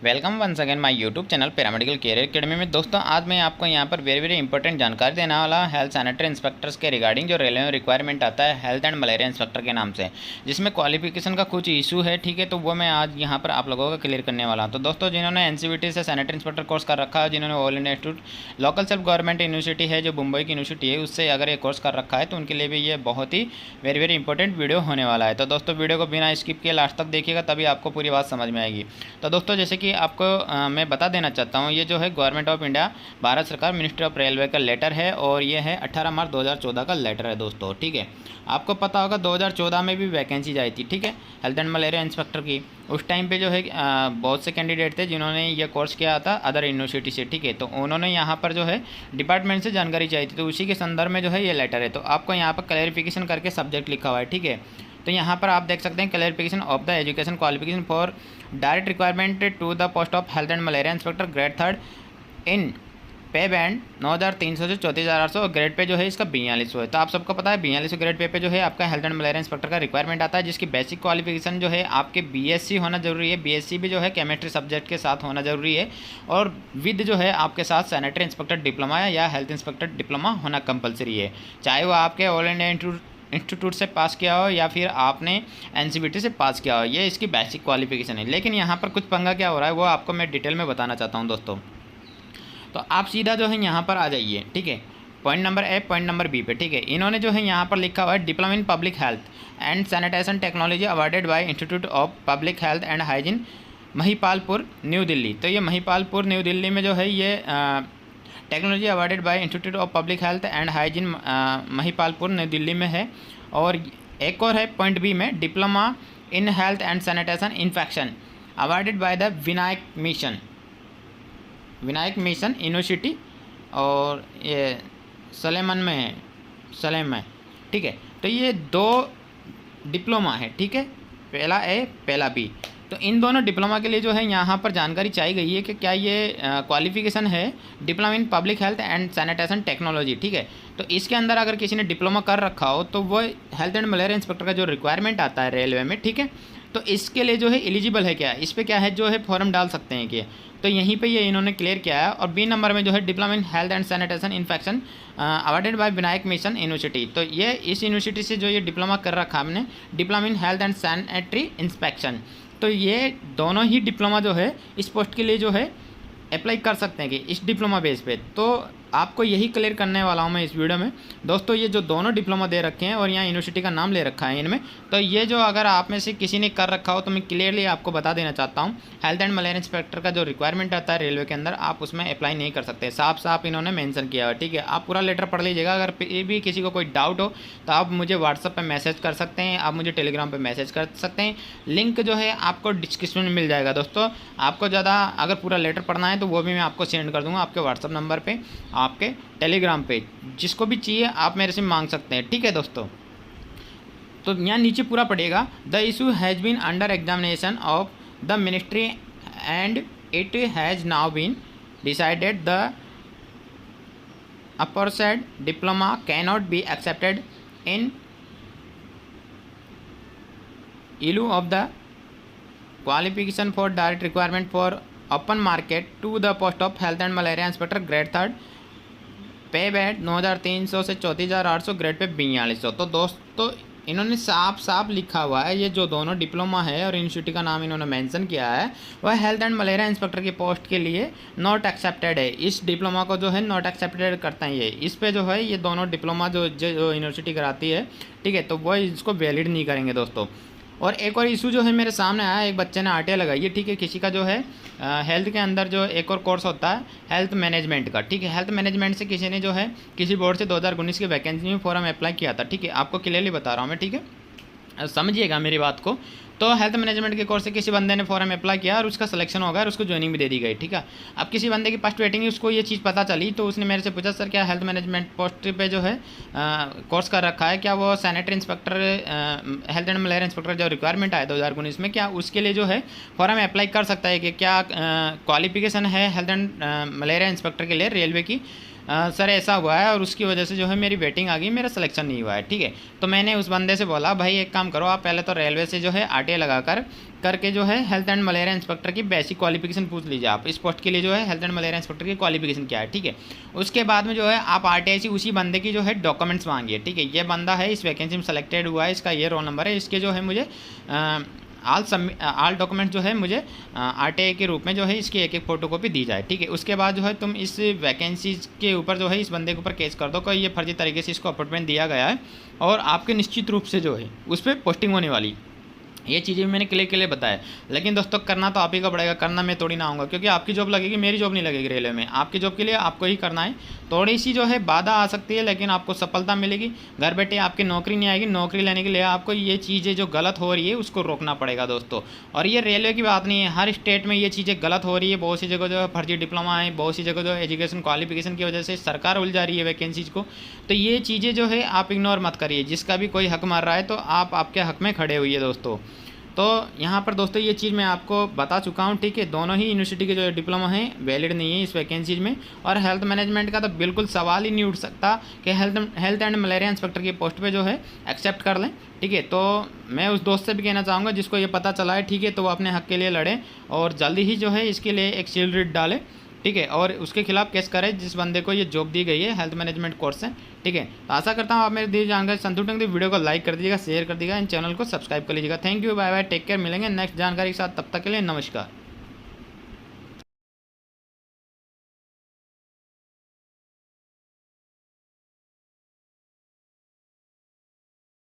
Welcome once again my YouTube channel paramedical career academy में। दोस्तों आज मैं आपको यहाँ पर वेरी इंपॉर्टेंट जानकारी देने वाला हेल्थ सैनिटरी इंस्पेक्टर्स के रिगार्डिंग जो रेलवे में रिक्वायरमेंट आता है हेल्थ एंड मलेरिया इंस्पेक्टर के नाम से, जिसमें क्वालिफिकेशन का कुछ इशू है। ठीक है, तो वो मैं आज यहाँ पर आप लोगों को क्लियर करने वाला हूँ। तो दोस्तों जिन्होंने एनसीवीटी से सैनिटरी इंस्पेक्टर कोर्स कर रखा है, जिन्होंने all India institute local self government university है जो मुंबई की यूनिवर्सिटी है उससे अगर ये कोर्स कर रखा है तो उनके लिए भी ये बहुत ही वेरी इंपॉर्टेंट वीडियो होने वाला है। तो दोस्तों वीडियो को बिना स्किप किए लास्ट तक देखिएगा, तभी आपको पूरी बात समझ में आएगी। तो दोस्तों जैसे कि आपको मैं बता देना चाहता हूँ, ये जो है गवर्नमेंट ऑफ इंडिया भारत सरकार मिनिस्ट्री ऑफ रेलवे का लेटर है और ये है 18 मार्च 2014 का लेटर है दोस्तों। ठीक है, आपको पता होगा 2014 में भी वैकेंसी आई थी। ठीक है, हेल्थ एंड मलेरिया इंस्पेक्टर की। उस टाइम पे जो है बहुत से कैंडिडेट थे जिन्होंने ये कोर्स किया था अदर यूनिवर्सिटी से। ठीक है, तो उन्होंने यहाँ पर जो है डिपार्टमेंट से जानकारी चाहिए थी, तो उसी के संदर्भ में जो है ये लेटर है। तो आपको यहाँ पर क्लैरिफिकेशन करके सब्जेक्ट लिखा हुआ है। ठीक है, तो यहाँ पर आप देख सकते हैं clarification of the education qualification for direct requirement to the post of health and malaria inspector grade 3 in pay band 9300 से 34800 और ग्रेड पे जो है इसका 4200 है। तो आप सबको पता है 4200 ग्रेड पे जो है आपका हेल्थ एंड मलेरिया इंस्पेक्टर का रिक्वायरमेंट आता है, जिसकी बेसिक क्वालिफिकेशन जो है आपके बीएससी होना जरूरी है। बीएससी भी जो है केमिस्ट्री सब्जेक्ट के साथ होना जरूरी है और विद जो है आपके साथ सैनिटरी इंस्पेक्टर डिप्लोमा या हेल्थ इंस्पेक्टर डिप्लोमा होना कंपलसरी है, चाहे वो आपके ऑल इंडिया इंस्टीट्यूट से पास किया हो या फिर आपने एनसीवीटी से पास किया हो। ये इसकी बेसिक क्वालिफिकेशन है। लेकिन यहाँ पर कुछ पंगा क्या हो रहा है वो आपको मैं डिटेल में बताना चाहता हूँ दोस्तों। तो आप सीधा जो है यहाँ पर आ जाइए। ठीक है, point number A point number B पे। ठीक है, इन्होंने जो है यहाँ पर लिखा हुआ है diploma in public health and sanitation technology awarded by institute of public health and hygiene Mahipalpur new Delhi. तो ये महिपालपुर न्यू दिल्ली में जो है ये technology awarded by institute of public health and hygiene Mahipalpur नई दिल्ली में है। और एक और है पॉइंट बी में diploma in health and sanitation infection awarded by the Vinayak mission university और ये सलेमन में है, सलेम में। ठीक है, तो ये दो डिप्लोमा है। ठीक है, पहला ए पहला बी। तो इन दोनों डिप्लोमा के लिए जो है यहाँ पर जानकारी चाहिए गई है कि क्या ये क्वालिफिकेशन है diploma in public health and sanitation technology. ठीक है, तो इसके अंदर अगर किसी ने डिप्लोमा कर रखा हो तो वो हेल्थ एंड मलेरिया इंस्पेक्टर का जो रिक्वायरमेंट आता है रेलवे में, ठीक है, तो इसके लिए जो है एलिजिबल है, क्या इस पर क्या है जो है फॉर्म डाल सकते हैं कि। तो यहीं पे ये इन्होंने क्लियर किया है। और बी नंबर में जो है diploma in health and sanitation infection awarded by Vinayak mission university. तो ये इस यूनिवर्सिटी से जो ये डिप्लोमा कर रखा हमने diploma in health and sanitary inspection, तो ये दोनों ही डिप्लोमा जो है इस पोस्ट के लिए जो है अप्लाई कर सकते हैं कि इस डिप्लोमा बेस पे। तो आपको यही क्लियर करने वाला हूँ मैं इस वीडियो में दोस्तों। ये जो दोनों डिप्लोमा दे रखे हैं और यहाँ यूनिवर्सिटी का नाम ले रखा है इनमें, तो ये जो अगर आप में से किसी ने कर रखा हो तो मैं क्लियरली आपको बता देना चाहता हूँ, हेल्थ एंड मलेरिया इंस्पेक्टर का जो रिक्वायरमेंट आता है रेलवे के अंदर आप उसमें अप्लाई नहीं कर सकते। साफ इन्होंने मेंशन किया है। ठीक है, आप पूरा लेटर पढ़ लीजिएगा। अगर भी किसी को कोई डाउट हो तो आप मुझे व्हाट्सअप पर मैसेज कर सकते हैं, आप मुझे टेलीग्राम पर मैसेज कर सकते हैं। लिंक जो है आपको डिस्क्रिप्शन में मिल जाएगा दोस्तों। आपको ज़्यादा अगर पूरा लेटर पढ़ना है तो वो भी मैं आपको सेंड कर दूँगा आपके व्हाट्सअप नंबर पर, आपके टेलीग्राम पे। जिसको भी चाहिए आप मेरे से मांग सकते हैं। ठीक है दोस्तों, तो यहाँ नीचे पूरा पड़ेगा, the issue has been under examination of the ministry and it has now been decided the aforesaid diploma cannot be accepted in lieu of the qualification for direct requirement for open market to the post of health and malaria inspector grade 3 pay bad 9300 से 34800 grade pay 4200। तो दोस्तों इन्होंने साफ लिखा हुआ है, ये जो दोनों डिप्लोमा है और यूनिवर्सिटी का नाम इन्होंने मेंशन किया है वह हेल्थ एंड मलेरिया इंस्पेक्टर की पोस्ट के लिए नॉट एक्सेप्टेड है। इस डिप्लोमा को जो है नॉट एक्सेप्टेड करते हैं ये। इस पे जो है ये दोनों डिप्लोमा जो यूनिवर्सिटी कराती है, ठीक है, तो वह इसको वैलिड नहीं करेंगे दोस्तों। और एक और इशू जो है मेरे सामने आया, एक बच्चे ने आरटीआई लगाई है। ठीक है, किसी का जो है हेल्थ के अंदर जो एक और कोर्स होता है हेल्थ मैनेजमेंट का। ठीक है, हेल्थ मैनेजमेंट से किसी ने जो है किसी बोर्ड से 2019 की वैकेंसी में फॉर्म अप्लाई किया था। ठीक है, आपको क्लियरली बता रहा हूँ मैं। ठीक है, समझिएगा मेरी बात को। तो हेल्थ मैनेजमेंट के कोर्स से किसी बंदे ने फॉर्म अप्लाई किया और उसका सिलेक्शन हो गया और उसको ज्वाइनिंग भी दे दी गई। ठीक है, अब किसी बंदे की फर्स्ट वेटिंग उसको ये चीज़ पता चली तो उसने मेरे से पूछा, सर क्या हेल्थ मैनेजमेंट पोस्ट पे जो है कोर्स कर रखा है, क्या वो sanitary inspector health and malaria inspector जो रिक्वायरमेंट आया 2019 में, क्या उसके लिए जो है फॉर्म अप्लाई कर सकता है कि क्या क्वालिफिकेशन है हेल्थ एंड मलेरिया इंस्पेक्टर के लिए रेलवे की सर ऐसा हुआ है और उसकी वजह से जो है मेरी वेटिंग आ गई, मेरा सिलेक्शन नहीं हुआ है। ठीक है, तो मैंने उस बंदे से बोला भाई एक काम करो, आप पहले तो रेलवे से जो है RTA लगा करके जो है हेल्थ एंड मलेरिया इंस्पेक्टर की बेसिक क्वालिफिकेशन पूछ लीजिए। आप इस पोस्ट के लिए जो है हेल्थ एंड मलेरिया इंस्पेक्टर की क्वालिफिकेशन क्या है। ठीक है, उसके बाद में जो है आप RTA से उसी बंदे की जो है डॉक्यूमेंट्स मांगिए। ठीक है, ये बंदा है, इस वैकेंसी में सेलेक्टेड हुआ है, इसका ये रोल नंबर है, इसके जो है मुझे ऑल डॉक्यूमेंट जो है मुझे RTA के रूप में जो है इसकी एक एक फ़ोटोकॉपी दी जाए। ठीक है, उसके बाद जो है तुम इस वैकेंसी के ऊपर जो है इस बंदे के ऊपर केस कर दो कि ये फर्जी तरीके से इसको अपॉइंटमेंट दिया गया है और आपके निश्चित रूप से जो है उस पर पोस्टिंग होने वाली। ये चीज़ें मैंने क्लियर बताया, लेकिन दोस्तों करना तो आप ही का पड़ेगा, करना मैं थोड़ी ना आऊँगा, क्योंकि आपकी जॉब लगेगी, मेरी जॉब नहीं लगेगी रेलवे में। आपकी जॉब के लिए आपको ही करना है। थोड़ी सी जो है बाधा आ सकती है, लेकिन आपको सफलता मिलेगी। घर बैठे आपकी नौकरी नहीं आएगी, नौकरी लेने के लिए आपको ये चीज़ें जो गलत हो रही है उसको रोकना पड़ेगा दोस्तों। और ये रेलवे की बात नहीं है, हर स्टेट में ये चीज़ें गलत हो रही है। बहुत सी जगह जो है फर्जी डिप्लोमा है, बहुत सी जगह जो है एजुकेशन क्वालिफिकेशन की वजह से सरकार उलझा रही है वैकेंसीज को। तो ये चीज़ें जो है आप इग्नोर मत करिए। जिसका भी कोई हक मार रहा है तो आप आपके हक में खड़े हुई है दोस्तों। तो यहाँ पर दोस्तों ये चीज़ मैं आपको बता चुका हूँ। ठीक है, दोनों ही यूनिवर्सिटी के जो डिप्लोमा है वैलिड नहीं है इस वैकेंसीज में। और हेल्थ मैनेजमेंट का तो बिल्कुल सवाल ही नहीं उठ सकता कि हेल्थ एंड मलेरिया इंस्पेक्टर की पोस्ट पे जो है एक्सेप्ट कर लें। ठीक है, तो मैं उस दोस्त से भी कहना चाहूँगा जिसको ये पता चला है, ठीक है, तो वो अपने हक के लिए लड़े और जल्दी ही जो है इसके लिए एक शील्ड रिट डाले। ठीक है, और उसके खिलाफ केस करें जिस बंदे को ये जॉब दी गई है हेल्थ मैनेजमेंट कोर्स से। ठीक है, तो आशा करता हूँ आप मेरी दी जानकारी संतुष्ट होंगे। वीडियो को लाइक कर दीजिएगा, शेयर कर दीजिएगा, इन चैनल को सब्सक्राइब कर लीजिएगा। Thank you, bye bye, take care. मिलेंगे नेक्स्ट जानकारी के साथ, तब तक के लिए नमस्कार।